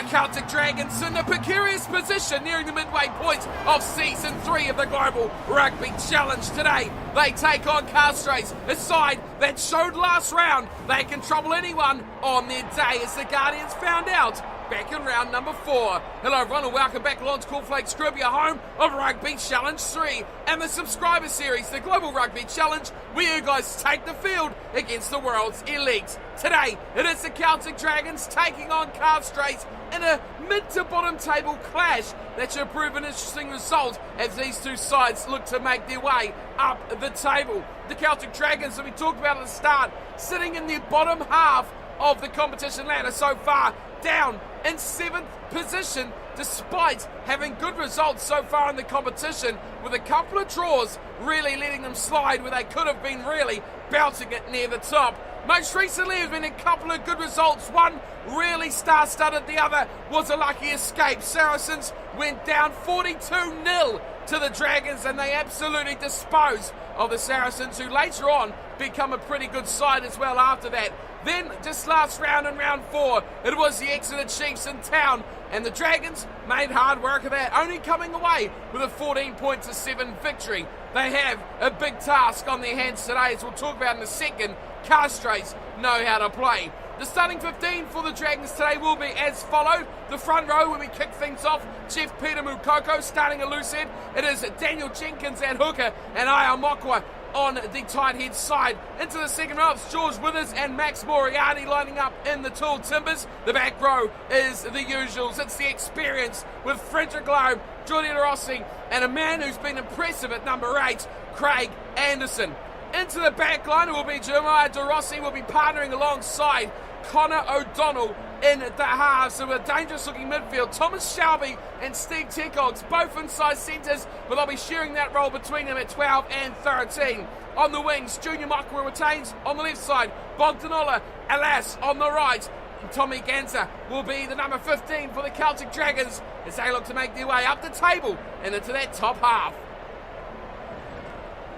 Celtic Dragons in a precarious position nearing the midway point of Season 3 of the Global Rugby Challenge. Today, they take on Castres, a side that showed last round they can trouble anyone on their day, as the Guardians found out back in round number 4. Hello everyone and welcome back along to Cornflakes Group, your home of Rugby Challenge 3 and the subscriber series, the Global Rugby Challenge, where you guys take the field against the world's elite. Today, it is the Celtic Dragons taking on Castres in a mid to bottom table clash that should prove an interesting result as these two sides look to make their way up the table. The Celtic Dragons, that we talked about at the start, sitting in the bottom half of the competition ladder so far, down in 7th position despite having good results so far in the competition, with a couple of draws really letting them slide where they could have been really bouncing it near the top. Most recently there's been a couple of good results, one really star-studded, the other was a lucky escape. Saracens went down 42-0 to the Dragons and they absolutely dispose of the Saracens, who later on become a pretty good side as well after that. Then, just last round in round 4, it was the Exeter Chiefs in town, and the Dragons made hard work of that, only coming away with a 14-7 victory. They have a big task on their hands today, as we'll talk about in a second. Castres know how to play. The starting 15 for the Dragons today will be as followed. The front row, when we kick things off, Chief Peter Mukoko starting a loose head. It is Daniel Jenkins at hooker and Aya Mokwa on the tight head side. Into the second row, it's George Withers and Max Moriarty lining up in the tall timbers. The back row is the usuals. It's the experience with Frederick Loeb, Jordi Rossi, and a man who's been impressive at number 8, Craig Anderson. Into the back line, it will be Jeremiah De Rossi, will be partnering alongside Connor O'Donnell in the halves. So a dangerous looking midfield. Thomas Shelby and Steve Tecox, both inside centres, but they'll be sharing that role between them at 12 and 13. On the wings, Junior Makwa retains on the left side, Bogdanola Alas on the right. Tommy Ganser will be the number 15 for the Celtic Dragons as they look to make their way up the table and into that top half.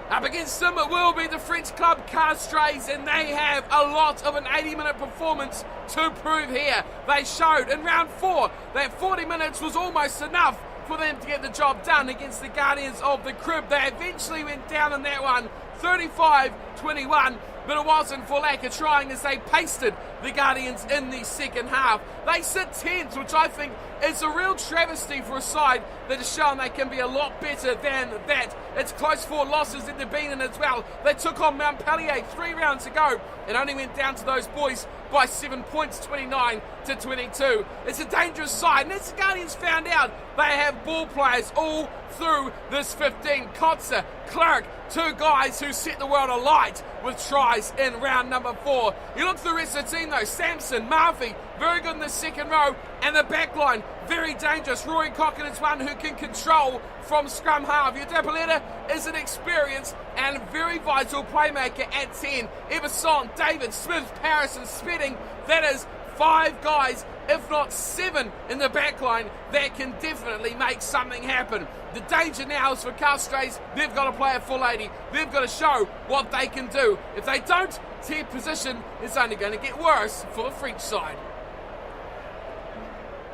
Up against them it will be the French club Castres, and they have a lot of an 80-minute performance to prove here. They showed in round 4 that 40 minutes was almost enough for them to get the job done against the Guardians of the Crib. They eventually went down in that one 35-21, but it wasn't for lack of trying, as they pasted the Guardians in the second half. They sit 10th, which I think is a real travesty for a side that has shown they can be a lot better than that. It's close 4 losses that they've been in as well. They took on Montpellier 3 rounds ago and only went down to those boys by 7 points, 29-22. It's a dangerous side, and as the Guardians found out, they have ball players all through this 15. Kotzer, Clark, 2 guys who set the world alight with tries in round number 4. You look through the rest of the team though, Sampson, Murphy, very good in the second row, and the back line, very dangerous. Rory Cocken is one who can control from scrum half. Your Dapoletta is an experienced and very vital playmaker at 10. Everson, David, Smith, Paris and Spedding, that is 5 guys, if not 7 in the back line that can definitely make something happen. The danger now is for Castres. They've got to play a full 80. They've got to show what they can do. If they don't, their position is only going to get worse for the French side.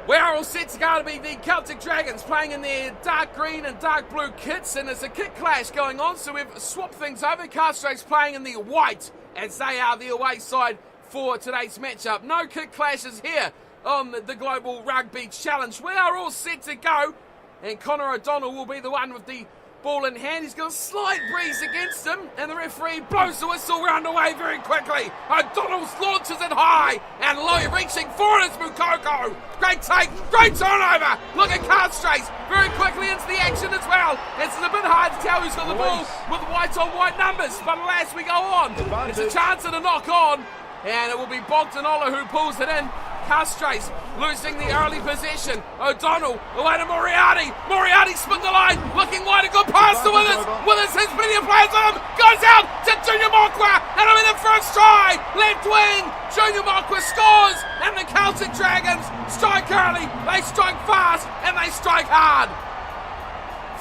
We are all set to go to be the Celtic Dragons playing in their dark green and dark blue kits, and there's a kit clash going on, so we've swapped things over. Castres playing in the white as they are the away side for today's matchup. No kit clashes here on the Global Rugby Challenge. We are all set to go, and Connor O'Donnell will be the one with the ball in hand. He's got a slight breeze against him, and the referee blows the whistle. We're underway very quickly. O'Donnell launches it high and low, reaching forward is Mukoko. Great take, great turnover. Look at Castres very quickly into the action as well. It's a bit hard to tell who's got the ball with white on white numbers, but alas, we go on. There's a chance of a knock on, and it will be Bogdanola who pulls it in. Castres losing the early possession. O'Donnell away to Moriarty. Moriarty split the line, looking wide, a good pass to Withers. Withers has plenty of players on him. Goes out to Junior Makwa, and I'm in the first try. Left wing, Junior Makwa scores, and the Celtic Dragons strike early. They strike fast, and they strike hard.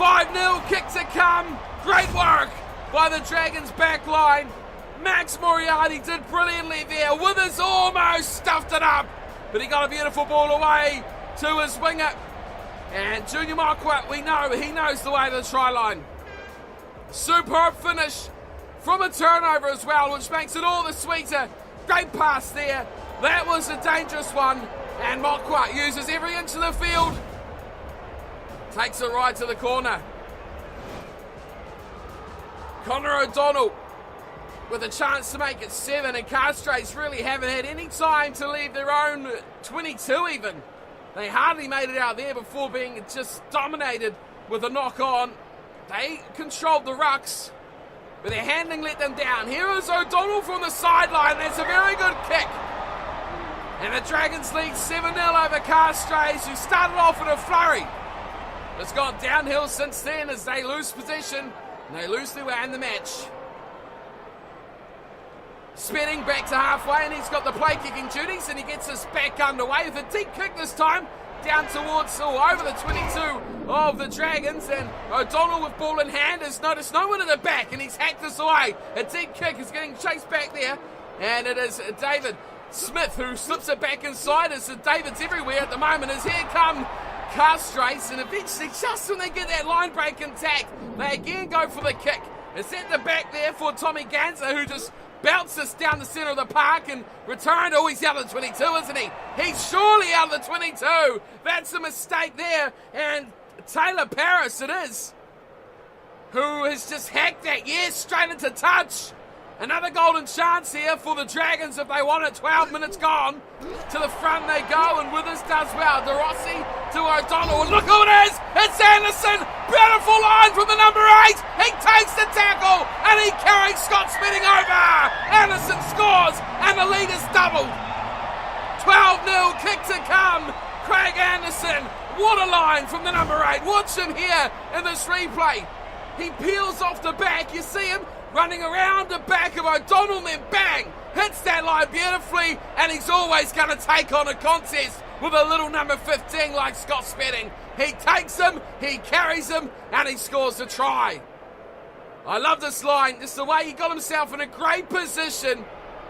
5-0, kick to come. Great work by the Dragons back line. Max Moriarty did brilliantly there. Withers almost stuffed it up, but he got a beautiful ball away to his winger. And Junior Marquardt, we know he knows the way to the try line. Superb finish from a turnover as well, which makes it all the sweeter. Great pass there. That was a dangerous one. And Marquardt uses every inch of the field. Takes it right to the corner. Connor O'Donnell with a chance to make it 7, and Castres really haven't had any time to leave their own 22 even. They hardly made it out there before being just dominated with a knock-on. They controlled the rucks, but their handling let them down. Here is O'Donnell from the sideline. That's a very good kick. And the Dragons lead 7-0 over Castres, who started off in a flurry. It's gone downhill since then as they lose possession, and they lose their way in the match. Spinning back to halfway, and he's got the play kicking duties, and he gets us back underway with a deep kick this time, down towards, over the 22 of the Dragons, and O'Donnell with ball in hand has noticed no one at the back, and he's hacked us away. A deep kick is getting chased back there, and it is David Smith who slips it back inside, as David's everywhere at the moment, as here come Castres, and eventually, just when they get that line break intact, they again go for the kick. It's at the back there for Tommy Ganser, who just bounces down the centre of the park and returned. Oh, he's out of the 22, isn't he? He's surely out of the 22. That's a mistake there. And Taylor Paris it is, who has just hacked that. Yes, straight into touch. Another golden chance here for the Dragons if they want it. 12 minutes gone. To the front they go, and Withers does well. De Rossi to O'Donnell. Look who it is! It's Anderson! Beautiful line from the number 8! He takes the tackle, and he carries Scott spinning over! Anderson scores, and the lead is doubled. 12-0, kick to come. Craig Anderson, what a line from the number 8. Watch him here in this replay. He peels off the back, you see him running around the back of O'Donnell, then bang, hits that line beautifully, and he's always going to take on a contest with a little number 15 like Scott Spedding. He takes him, he carries him, and he scores the try. I love this line, just the way he got himself in a great position,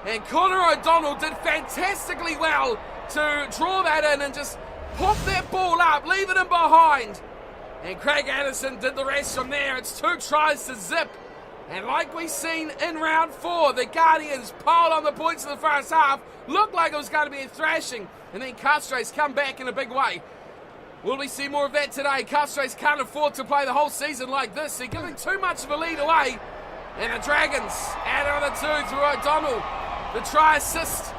and Connor O'Donnell did fantastically well to draw that in and just pop that ball up, leaving him behind. And Craig Anderson did the rest from there. It's 2 tries to zip. And like we've seen in round 4, the Guardians piled on the points in the first half. Looked like it was going to be a thrashing. And then Castres come back in a big way. Will we see more of that today? Castres can't afford to play the whole season like this. They're giving too much of a lead away. And the Dragons add another 2 through O'Donnell. The try assist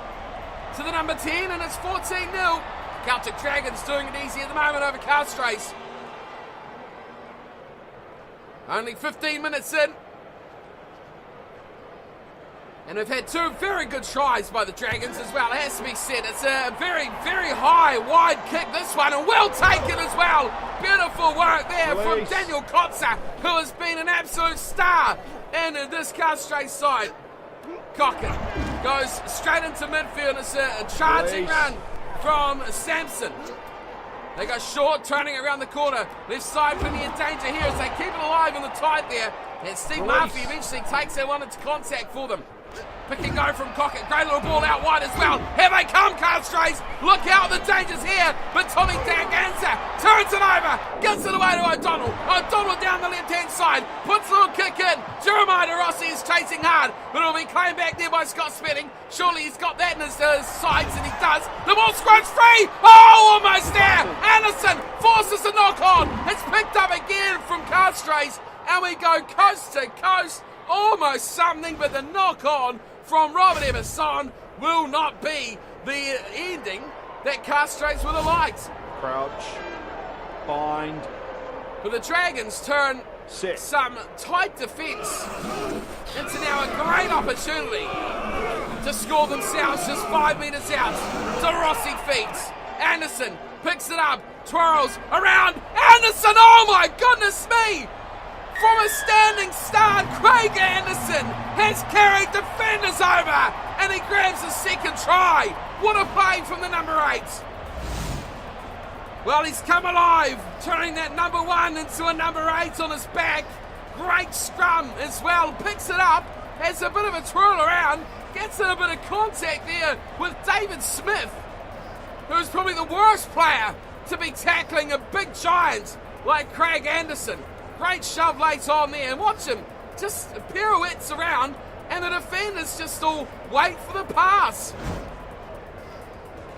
to the number 10, and it's 14-0. Celtic Dragons doing it easy at the moment over Castres. Only 15 minutes in. And we've had 2 very good tries by the Dragons as well, it has to be said. It's a very, very high, wide kick, this one, and well taken as well. Beautiful work there from Daniel Kotzer, who has been an absolute star in this Castres side. Cocken goes straight into midfield. It's a charging run from Sampson. They go short, turning around the corner. Left side, plenty of danger here as they keep it alive on the tight there. And Steve Murphy eventually takes that one into contact for them. Pick and go from Cockett. Great little ball out wide as well. Here they come, Castres. Look out, the danger's here. But Tommy Ganser turns it over. Gets it away to O'Donnell. O'Donnell down the left-hand side. Puts a little kick in. Jeremiah De Rossi is chasing hard. But it'll be claimed back there by Scott Spedding. Surely he's got that in his sides, and he does. The ball scrunches free. Oh, almost there. Anderson forces a knock on. It's picked up again from Castres. And we go coast to coast. Almost something, but the knock on from Robert Emerson will not be the ending that Castres would have liked. Crouch, bind. But the Dragons turn some tight defence into now a great opportunity to score themselves just 5 metres out. De Rossi feeds. Anderson picks it up, twirls around. Anderson, oh my goodness me! From a standing start, Craig Anderson has carried defenders over, and he grabs a second try. What a play from the number 8. Well, he's come alive, turning that number 1 into a number 8 on his back. Great scrum as well, picks it up, has a bit of a twirl around, gets in a bit of contact there with David Smith, who's probably the worst player to be tackling a big giant like Craig Anderson. Great shove late on there, and watch him just pirouettes around, and the defenders just all wait for the pass.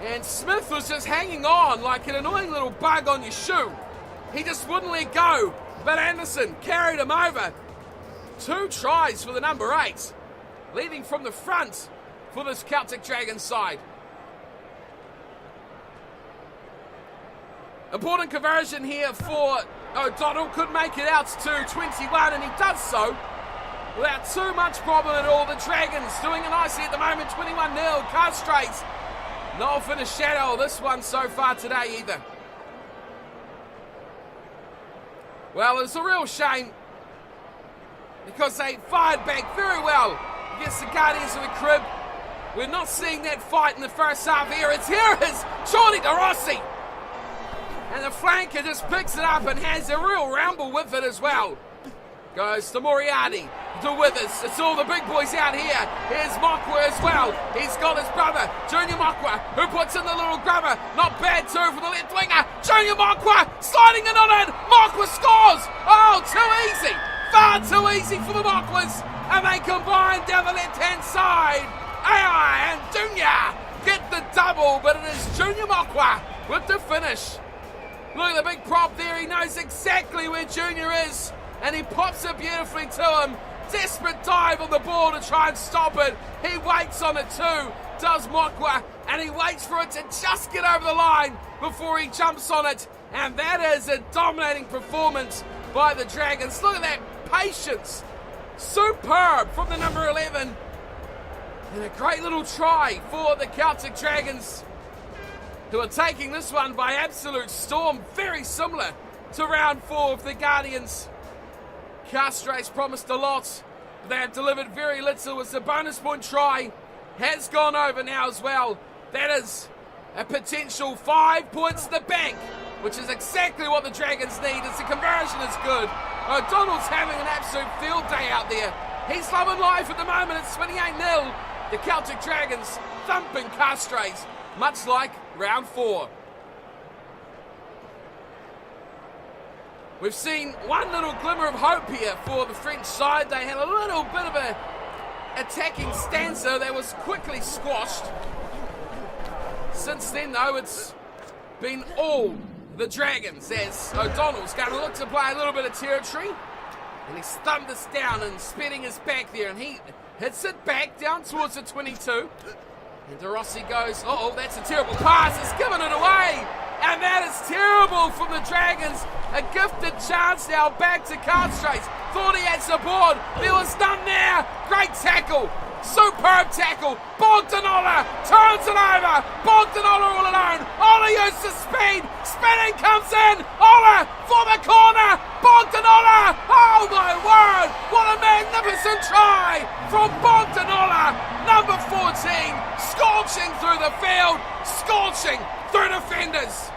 And Smith was just hanging on like an annoying little bug on your shoe. He just wouldn't let go, but Anderson carried him over. 2 tries for the number 8, leading from the front for this Celtic Dragons side. Important conversion here for O'Donnell, could make it out to 21, and he does so without too much problem at all. The Dragons doing it nicely at the moment, 21-0. Castres not off in a shadow of this one so far today either. Well, it's a real shame because they fired back very well against the Guardians of the Crib. We're not seeing that fight in the first half here. Here is Jordi De Rossi. And the flanker just picks it up and has a real ramble with it as well. Goes to Moriarty, to Withers. It's all the big boys out here. Here's Mokwa as well. He's got his brother, Junior Mokwa, who puts in the little grubber. Not bad too for the left winger. Junior Mokwa sliding in on it. Mokwa scores. Oh, too easy. Far too easy for the Mokwas. And they combine down the left-hand side. AI and Junior get the double, but it is Junior Mokwa with the finish. Look at the big prop there. He knows exactly where Junior is, and he pops it beautifully to him. Desperate dive on the ball to try and stop it. He waits on it too, does Mokwa, and he waits for it to just get over the line before he jumps on it. And that is a dominating performance by the Dragons. Look at that patience. Superb from the number 11. And a great little try for the Celtic Dragons, who are taking this one by absolute storm. Very similar to round 4 of the Guardians. Castres promised a lot, but they have delivered very little as the bonus point try has gone over now as well. That is a potential 5 points to the bank, which is exactly what the Dragons need as the conversion is good. O'Donnell's having an absolute field day out there. He's loving life at the moment. It's 28-0. The Celtic Dragons thumping Castres, much like round 4. We've seen one little glimmer of hope here for the French side. They had a little bit of a attacking stanza that was quickly squashed. Since then, though, it's been all the Dragons as O'Donnell's going to look to play a little bit of territory. And he's thumbed this down and spinning his back there, and he hits it back down towards the 22. And De Rossi goes, uh-oh, that's a terrible pass. He's given it away. And that is terrible from the Dragons. A gifted chance now back to Castres. Thought he had support. There was none there. Great tackle. Superb tackle. Bogdanola turns it over. Bogdanola all alone. Ola uses speed. Spinning comes in. Ola for the corner. Bogdanola. Oh my word. What a magnificent try from Bogdanola. Number 14. Scorching through the field. Scorching through defenders.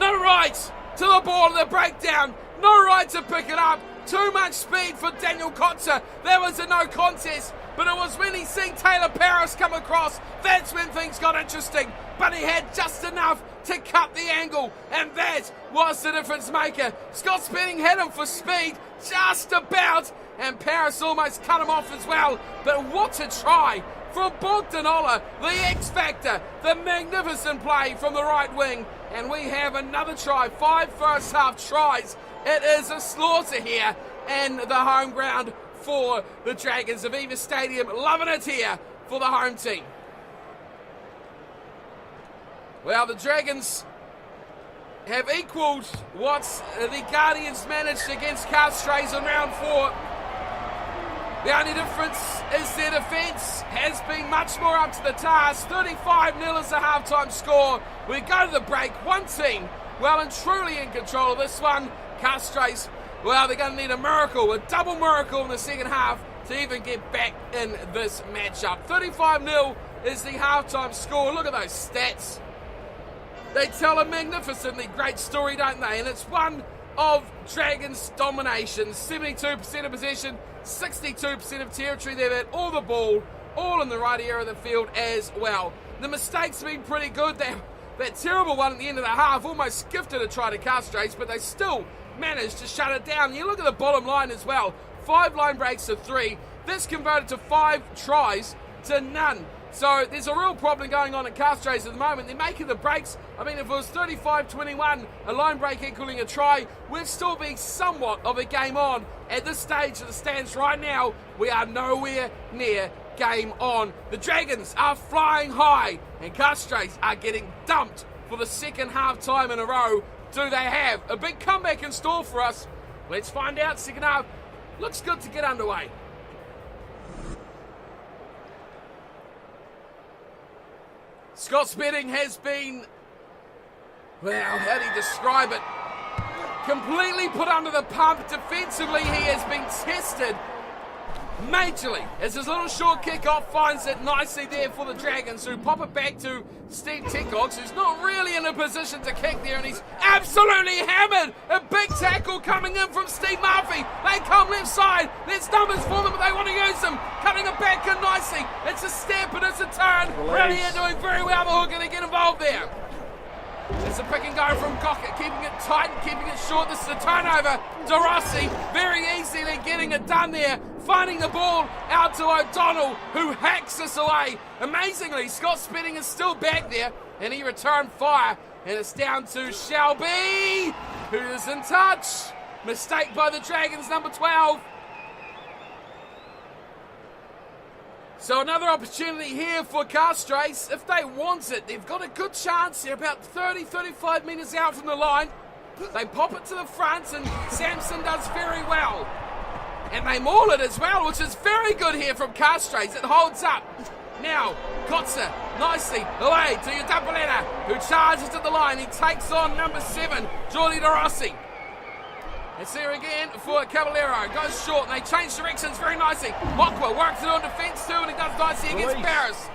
No right to the ball in the breakdown. No right to pick it up. Too much speed for Daniel Kotzer. There was a no contest, but it was when he seen Taylor Paris come across, that's when things got interesting. But he had just enough to cut the angle, and that was the difference maker. Scott Spedding had him for speed, just about, and Paris almost cut him off as well. But what a try from Bogdanola, the X Factor, the magnificent play from the right wing. And we have another try, 5 first half tries. It is a slaughter here and the home ground for the Dragons. Aviva Stadium, loving it here for the home team. Well, the Dragons have equalled what the Guardians managed against Castres in round 4. The only difference is their defence has been much more up to the task. 35-0 is the halftime score. We go to the break. One team well and truly in control of this one. Castres, well, they're going to need a miracle, a double miracle in the second half to even get back in this matchup. 35-0 is the halftime score. Look at those stats. They tell a magnificently great story, don't they? And it's one of Dragons' domination. 72% of possession, 62% of territory. They've had all the ball, all in the right area of the field as well. The mistakes have been pretty good. They That terrible one at the end of the half almost gifted a try to Castres, but they still managed to shut it down. You look at the bottom line as well. 5 line breaks to 3. This converted to 5 tries to none. So there's a real problem going on at Castres at the moment. They're making the breaks. I mean, if it was 35-21, a line break equaling a try, we'd still be somewhat of a game on. At this stage of the stands right now, we are nowhere near game on. The Dragons are flying high, and Castres are getting dumped for the second half time in a row. Do they have a big comeback in store for us? Let's find out. Second half looks good to get underway. Scott's betting has been, well, how do you describe it? Completely put under the pump. Defensively, he has been tested majorly as his little short kick-off finds it nicely there for the Dragons, who pop it back to Steve Tickox, who's not really in a position to kick there, and he's absolutely hammered. A big tackle coming in from Steve Murphy. They come left side. There's numbers for them, but they want to use them. Cutting it back in nicely. It's a step and it's a turn. Really doing very well. The hooker to get involved there. It's a pick and go from Cockett, keeping it tight and keeping it short. This is a turnover. De Rossi very easily getting it done there, finding the ball out to O'Donnell, who hacks us away. Amazingly, Scott Spedding is still back there, and he returned fire, and it's down to Shelby, who is in touch. Mistake by the Dragons, number 12. So another opportunity here for Castres. If they want it, they've got a good chance. They're about 30-35 metres out from the line. They pop it to the front, and Sampson does very well. And they maul it as well, which is very good here from Castres. It holds up. Now, Kotzer, nicely away to Udapalena, who charges to the line. He takes on number 7, Jordi De Rossi. It's there again for Caballero. Goes short, and they change directions very nicely. Mokwa works it on defence too, and he does nicely against Paris.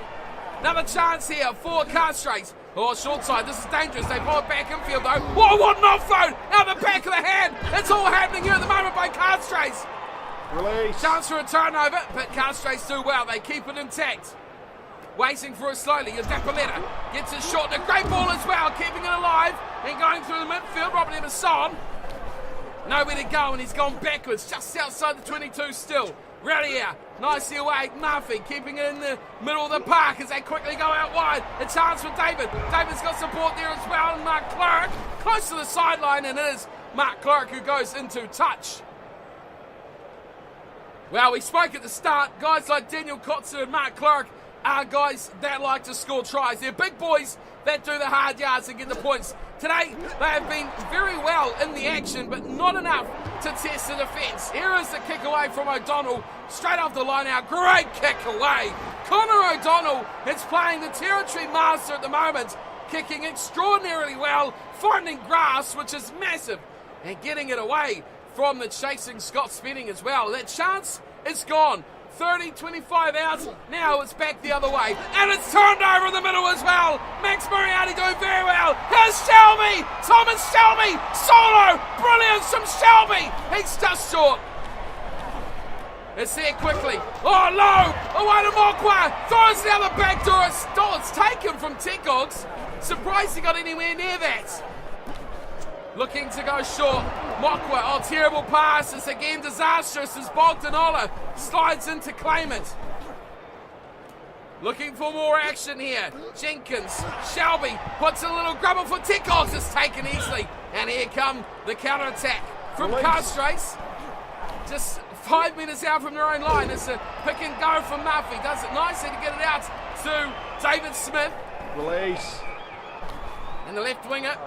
Another chance here for Castres. Oh, short side. This is dangerous. They pull it back infield though. Whoa, what an offload! Out the back of the hand. It's all happening here at the moment by Castres. Release. Chance for a turnover, but Castres do well. They keep it intact. Waiting for it slowly. Udapalena gets it short. A great ball as well, keeping it alive and going through the midfield. Robert Emerson. Nowhere to go, and he's gone backwards, just outside the 22 still. Rallier, nicely away. Murphy keeping it in the middle of the park as they quickly go out wide. A chance for David. David's got support there as well. And Mark Clark close to the sideline, and it is Mark Clark who goes into touch. Well, we spoke at the start. Guys like Daniel Kotzer and Mark Clark are guys that like to score tries. They're big boys that do the hard yards and get the points. Today, they have been very well in the action, but not enough to test the defence. Here is the kick away from O'Donnell, straight off the line out. Great kick away. Connor O'Donnell is playing the territory master at the moment, kicking extraordinarily well, finding grass, which is massive, and getting it away from the chasing Scott Spedding as well. That chance is gone. 30-25 out. Now it's back the other way. And it's turned over in the middle as well. Max Moriarty doing very well. Here's Shelby. Thomas Shelby. Solo. Brilliance from Shelby. He's just short. It's there quickly. Oh, low. Away to Mokwa. Throws down the back door. It's taken from Tickox. Surprised he got anywhere near that. Looking to go short. Mokwa, oh, terrible pass. It's again disastrous as Bogdanola slides in to claim it. Looking for more action here. Jenkins, Shelby puts a little grubber for Tickox. It's taken easily. And here come the counter-attack from Castres. Just 5 metres out from their own line. It's a pick and go from Murphy. Does it nicely to get it out to David Smith. Release. And the left winger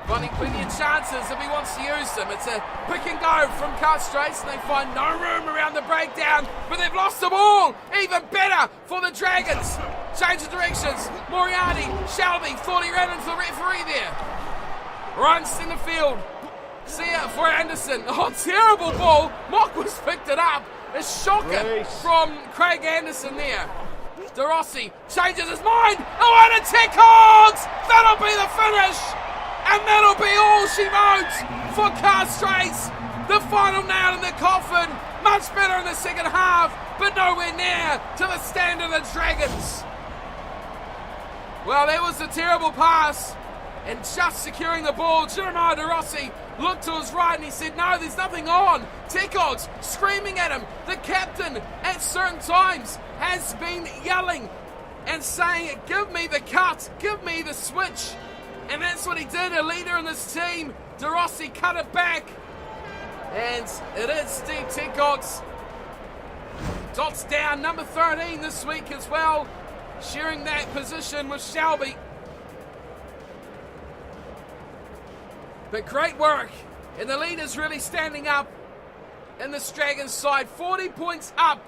finding plenty of chances if he wants to use them. It's a pick and go from Castres, and they find no room around the breakdown, but they've lost the ball. Even better for the Dragons. Change of directions. Moriarty, Shelby thought he ran into the referee there. Runs in the field. See it for Anderson. Oh, terrible ball. Mockwas picked it up. A shocker from Craig Anderson there. De Rossi changes his mind. Oh, and a Tickox! That'll be the finish. And that'll be all she wrote for Castres. The final nail in the coffin. Much better in the second half, but nowhere near to the stand of the Dragons. Well, that was a terrible pass. And just securing the ball, Jeremiah De Rossi looked to his right and he said, no, there's nothing on. Tekog's screaming at him. The captain at certain times has been yelling and saying, give me the cut, give me the switch. And that's what he did, a leader in this team. De Rossi cut it back. And it is Steve Tekog's. Dots down, number 13 this week as well, sharing that position with Shelby. But great work, and the leaders really standing up in this Dragons side. 40 points up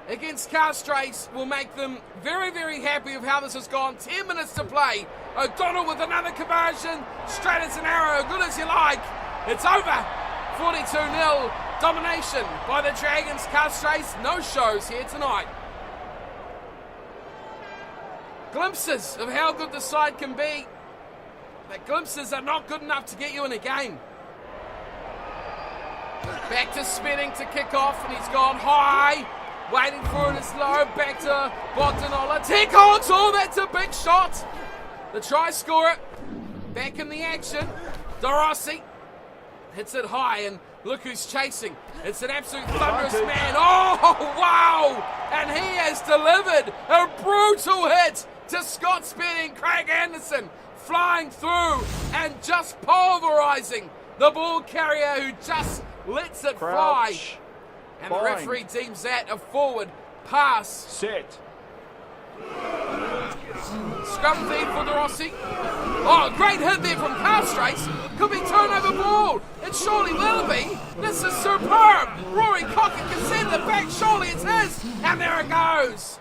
against Castres will make them very, very happy with how this has gone. 10 minutes to play. O'Donnell with another conversion, straight as an arrow, good as you like. It's over. 42-0 domination by the Dragons. Castres, no shows here tonight. Glimpses of how good the side can be. But glimpses are not good enough to get you in a game. Back to Spedding to kick off, and he's gone high. Waiting for it is low. Back to Bogdanola. Tekog! Oh, that's a big shot. The try scorer back in the action. De Rossi hits it high, and look who's chasing. It's an absolute thunderous man. Oh, wow! And he has delivered a brutal hit to Scott Spedding. Craig Anderson flying through and just pulverizing the ball carrier who just lets it fly. And the referee deems that a forward pass. Set. Scrum feed for De Rossi. Oh, great hit there from Castres. Could be turnover ball. It surely will be. This is superb. Rory Cocker can send it back. Surely it's his. And there it goes.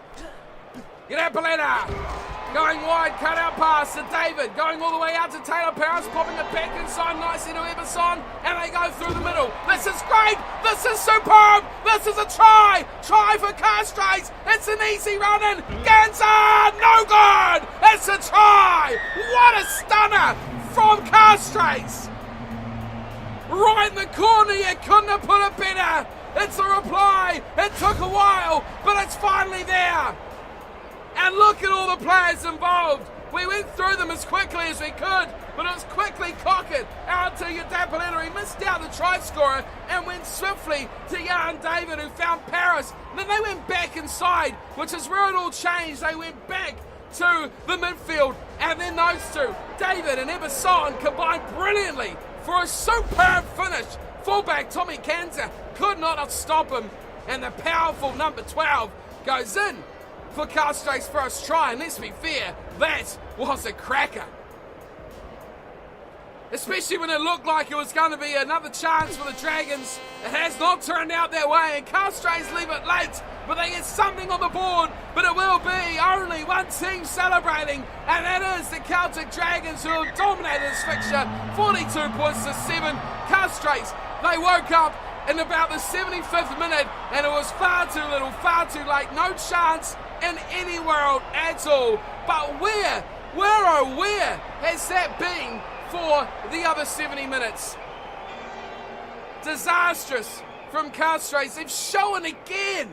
G'day, Paletta. Going wide, cut out pass to David. Going all the way out to Taylor Paris. Popping it back inside nicely to Eberson. And they go through the middle. This is great. This is superb. This is a try. Try for Castres. It's an easy run in. Ganser, no good. It's a try. What a stunner from Castres. Right in the corner. You couldn't have put it better. It's a reply. It took a while, but it's finally there. And look at all the players involved. We went through them as quickly as we could, but it was quickly cocked out to Yadapalena. He missed out the try scorer and went swiftly to Jan David, who found Paris. Then they went back inside, which is where it all changed. They went back to the midfield, and then those two, David and Eberson, combined brilliantly for a superb finish. Fullback Tommy Kanza could not outstop him, and the powerful number 12 goes in for Castres' first try, and let's be fair, that was a cracker. Especially when it looked like it was going to be another chance for the Dragons. It has not turned out that way, and Castres leave it late, but they get something on the board, but it will be only one team celebrating, and that is the Celtic Dragons, who have dominated this fixture, 42 points to 7. Castres, they woke up in about the 75th minute, and it was far too little, far too late, no chance in any world at all. But where has that been for the other 70 minutes? Disastrous from Castres. They've shown again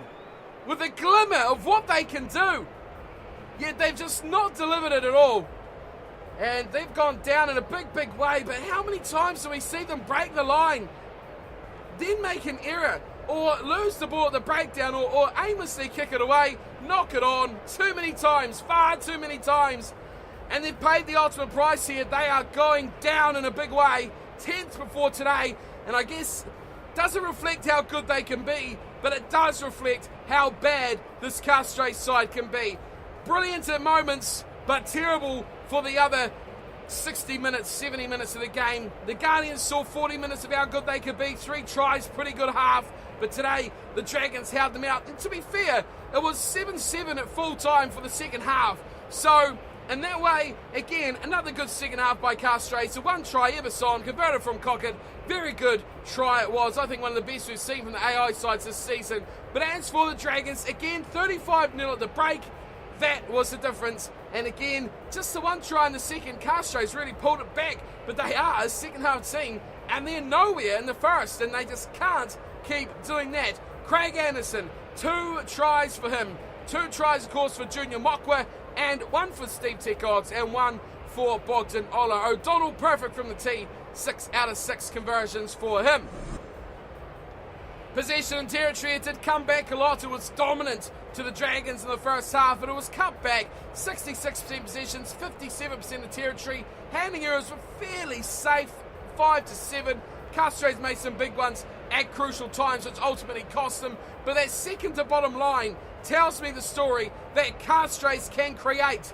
with a glimmer of what they can do, yet they've just not delivered it at all. And they've gone down in a big, big way. But how many times do we see them break the line, then make an error, or lose the ball at the breakdown, or aimlessly kick it away, knock it on? Too many times, far too many times. And they've paid the ultimate price here. They are going down in a big way. 10th before today. And I guess doesn't reflect how good they can be, but it does reflect how bad this Castres side can be. Brilliant at moments, but terrible for the other 60 minutes, 70 minutes of the game. The Guardians saw 40 minutes of how good they could be. 3 tries, pretty good half. But today, the Dragons held them out. And to be fair, it was 7-7 at full time for the second half. So, in that way, again, another good second half by Castres. So 1 try, Eberson, converted from Cockett. Very good try it was. I think one of the best we've seen from the AI sides this season. But as for the Dragons, again, 35-0 at the break. That was the difference. And again, just the 1 try in the second, Castres really pulled it back. But they are a second half team, and they're nowhere in the first, and they just can't keep doing that. Craig Anderson, 2 tries for him. 2 tries, of course, for Junior Mokwa, and one for Steve Tekods and one for Bogdan Ola. O'Donnell perfect from the tee, 6 out of 6 conversions for him. Possession and territory, it did come back a lot. It was dominant to the Dragons in the first half, but it was cut back. 66% possessions, 57% of territory. Handling errors were fairly safe, 5 to 7. Castres made some big ones at crucial times, which ultimately cost them. But that second to bottom line tells me the story that Castres can create.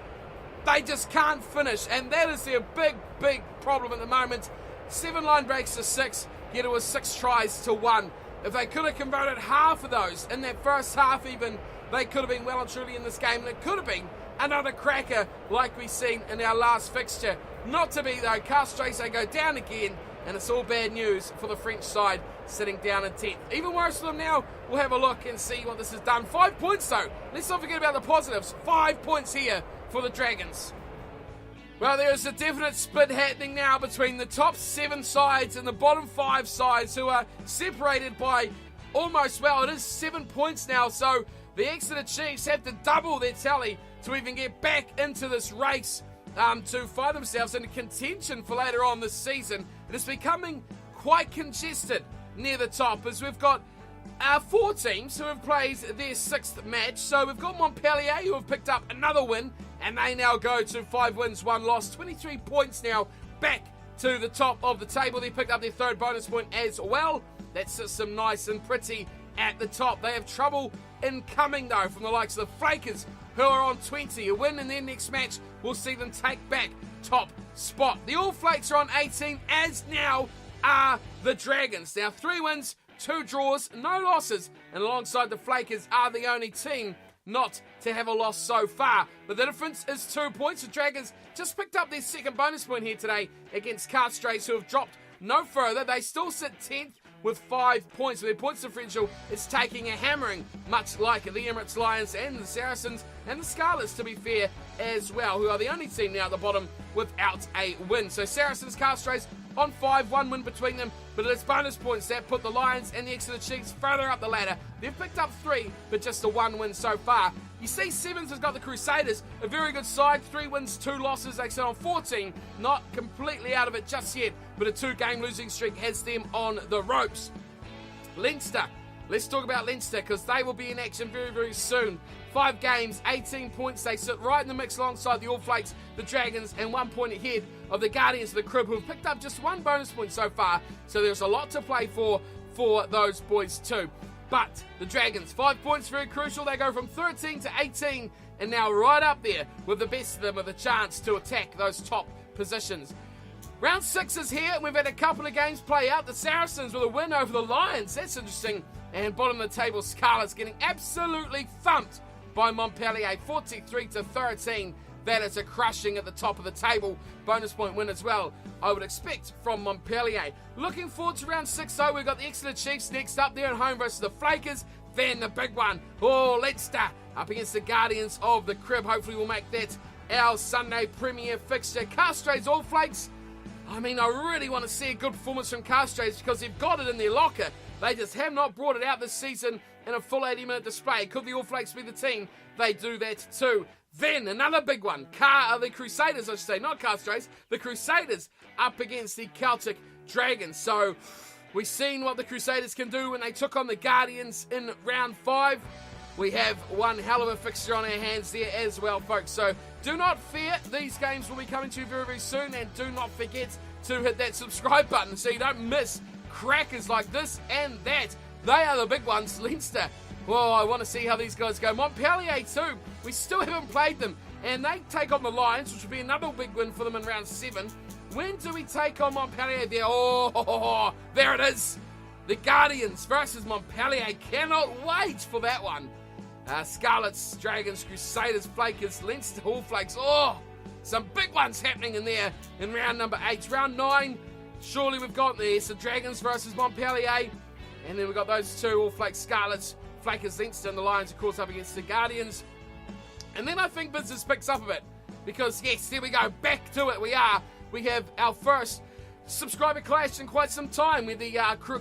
They just can't finish, and that is their big problem at the moment. 7 line breaks to 6, yet it was 6 tries to 1. If they could have converted half of those in that first half even, they could have been well and truly in this game, and it could have been another cracker like we've seen in our last fixture. Not to be though. Castres, they go down again, and it's all bad news for the French side, sitting down in 10th. Even worse for them now, we'll have a look and see what this has done. 5 points though. Let's not forget about the positives. 5 points here for the Dragons. Well, there is a definite split happening now between the top 7 sides and the bottom 5 sides, who are separated by almost, well, it is 7 points now, so the Exeter Chiefs have to double their tally to even get back into this race to find themselves in contention for later on this season. It is becoming quite congested near the top, as we've got 4 teams who have played their 6th match. So we've got Montpellier, who have picked up another win, and they now go to 5 wins, 1 loss, 23 points now, back to the top of the table. They picked up their 3rd bonus point as well. That sits them nice and pretty at the top. They have trouble in coming though from the likes of the Flakers, who are on 20. A win in their next match will see them take back top spot. The All Flakes are on 18, as now are the Dragons. Now 3 wins, 2 draws, no losses, and alongside the Flakers are the only team not to have a loss so far. But the difference is 2 points. The Dragons just picked up their 2nd bonus point here today against Castres, who have dropped no further. They still sit 10th with 5 points. Their points differential is taking a hammering, much like the Emirates Lions and the Saracens and the Scarlets, to be fair, as well, who are the only team now at the bottom without a win. So Saracens, Castres on 5, 1 win between them, but it's bonus points that put the Lions and the Exeter Chiefs further up the ladder. They've picked up 3, but just a 1 win so far. You see, 7th has got the Crusaders, a very good side, 3 wins, 2 losses. They sit on 14, not completely out of it just yet, but a 2-game losing streak has them on the ropes. Leinster, let's talk about Leinster, because they will be in action very soon. 5 games, 18 points. They sit right in the mix alongside the All Flakes, the Dragons, and 1 point ahead of the Guardians of the Crib, who have picked up just 1 bonus point so far. So there's a lot to play for those boys too. But the Dragons, 5 points, very crucial. They go from 13 to 18, and now right up there with the best of them with a chance to attack those top positions. Round 6 is here, and we've had a couple of games play out. The Saracens with a win over the Lions. That's interesting. And bottom of the table, Scarlets getting absolutely thumped by Montpellier, 43 to 13. That is a crushing at the top of the table. Bonus point win as well, I would expect, from Montpellier. Looking forward to round 6 though. We've got the Exeter Chiefs next up there at home versus the Flakers. Then the big one, Leinster up against the Guardians of the Crib. Hopefully we'll make that our Sunday premiere fixture. Castres All Flakes. I mean, I really want to see a good performance from Castres, because they've got it in their locker. They just have not brought it out this season in a full 80-minute display. Could the All Flakes be the team? They do that too. Then another big one. The Crusaders, I should say, not Castres. The Crusaders up against the Celtic Dragons. So we've seen what the Crusaders can do when they took on the Guardians in round 5. We have one hell of a fixture on our hands there as well, folks. So do not fear. These games will be coming to you very soon. And do not forget to hit that subscribe button so you don't miss crackers like this and that. They are the big ones. Leinster. Well, I want to see how these guys go. Montpellier too. We still haven't played them. And they take on the Lions, which will be another big win for them in round 7. When do we take on Montpellier there? Oh, there it is. The Guardians versus Montpellier. Cannot wait for that one. Scarlets, Dragons, Crusaders, Flakers, Leinster, All Flakes. Oh, some big ones happening in there in round number 8. Round 9, surely we've got there. So Dragons versus Montpellier. And then we've got those two, All Flakes, Scarlets, Flakers, Leinster, and the Lions, of course, up against the Guardians. And then I think business picks up a bit. Because, yes, there we go. Back to it. We have our first subscriber clash in quite some time, where the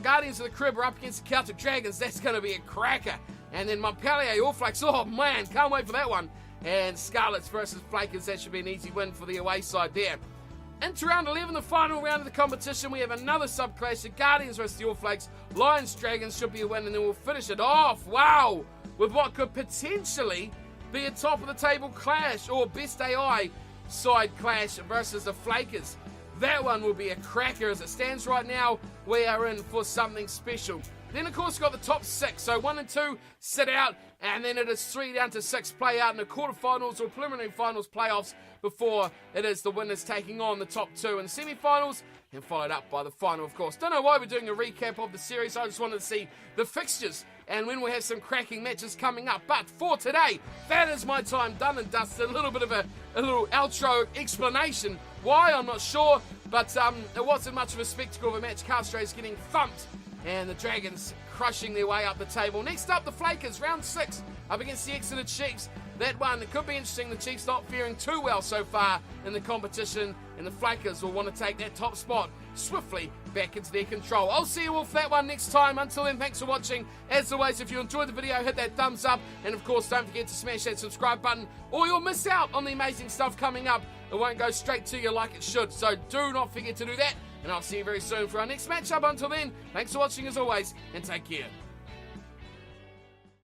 Guardians of the Crib are up against the Celtic Dragons. That's going to be a cracker. And then Montpellier, All Flakes. Oh, man, can't wait for that one. And Scarlets versus Flakers, that should be an easy win for the away side there. Into round 11, the final round of the competition, we have another sub-clash, the Guardians versus the All Flakes. Lions Dragons should be a win, and then we'll finish it off, wow, with what could potentially be a top-of-the-table clash, or best AI side clash versus the Flakers. That one will be a cracker. As it stands right now, we are in for something special. Then, of course, we've got the top 6. So 1 and 2 sit out, and then it is 3 down to 6 play out in the quarterfinals or preliminary finals playoffs before it is the winners taking on the top 2 in the semi-finals, and followed up by the final, of course. Don't know why we're doing a recap of the series. I just wanted to see the fixtures and when we have some cracking matches coming up. But for today, that is my time done and dusted. A little bit of a little outro explanation. Why, I'm not sure, but it wasn't much of a spectacle of a match. Castres getting thumped, and the Dragons crushing their way up the table. Next up, the Flakers, round 6, up against the Exeter Chiefs. That one, it could be interesting. The Chiefs not faring too well so far in the competition, and the Flakers will want to take that top spot swiftly back into their control. I'll see you all for that one next time. Until then, thanks for watching. As always, if you enjoyed the video, hit that thumbs up, and of course, don't forget to smash that subscribe button, or you'll miss out on the amazing stuff coming up. It won't go straight to you like it should, so do not forget to do that, and I'll see you very soon for our next matchup. Until then, thanks for watching as always, and take care.